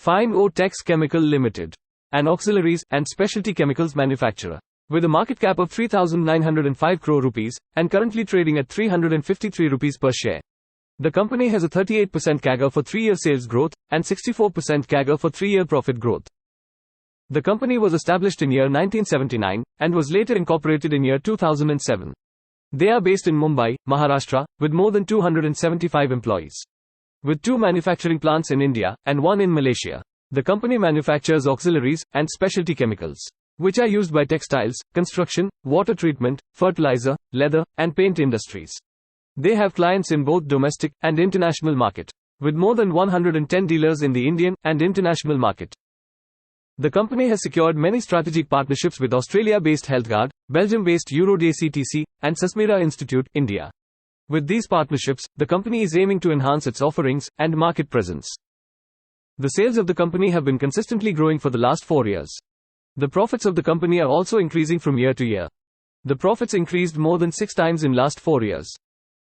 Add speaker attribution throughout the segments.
Speaker 1: Fineotex Chemical Ltd, an auxiliaries and specialty chemicals manufacturer, with a market cap of 3,905 crore rupees and currently trading at 353 rupees per share. The company has a 38% CAGR for 3-year sales growth and 64% CAGR for 3-year profit growth. The company was established in year 1979 and was later incorporated in year 2007. They are based in Mumbai, Maharashtra, with more than 275 employees. With 2 manufacturing plants in India and 1 in Malaysia, the company manufactures auxiliaries and specialty chemicals, which are used by textiles, construction, water treatment, fertilizer, leather, and paint industries. They have clients in both domestic and international market, with more than 110 dealers in the Indian and international market. The company has secured many strategic partnerships with Australia-based HealthGuard, Belgium-based EuroDCTC, and Sasmira Institute, India. With these partnerships, the company is aiming to enhance its offerings and market presence. The sales of the company have been consistently growing for the last 4 years. The profits of the company are also increasing from year to year. The profits increased more than 6 times in last 4 years.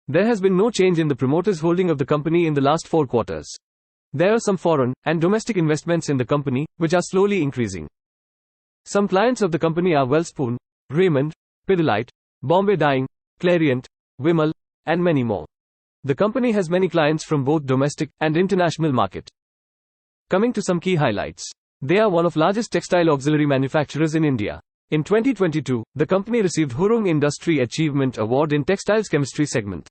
Speaker 1: There has been no change in the promoters' holding of the company in the last 4 quarters. There are some foreign and domestic investments in the company, which are slowly increasing. Some clients of the company are Wellspun, Raymond, Pidilite, Bombay Dyeing, Clariant, Vimal, and many more. The company has many clients from both domestic and international market. Coming to some key highlights. They are one of largest textile auxiliary manufacturers in India. In 2022, the company received Hurung Industry Achievement Award in Textiles Chemistry segment.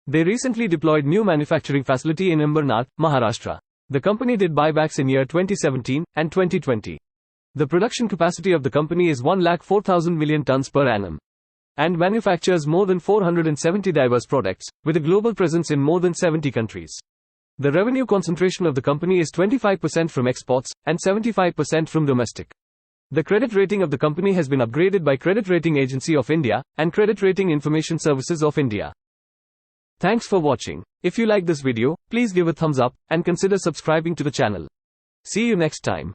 Speaker 1: They recently deployed new manufacturing facility in Ambernath, Maharashtra. The company did buybacks in year 2017 and 2020. The production capacity of the company is 1,04,000 million tons per annum and manufactures more than 470 diverse products, with a global presence in more than 70 countries. The revenue concentration of the company is 25% from exports and 75% from domestic. The credit rating of the company has been upgraded by Credit Rating Agency of India and Credit Rating Information Services of India. Thanks for watching. If you like this video, please give a thumbs up and consider subscribing to the channel. See you next time.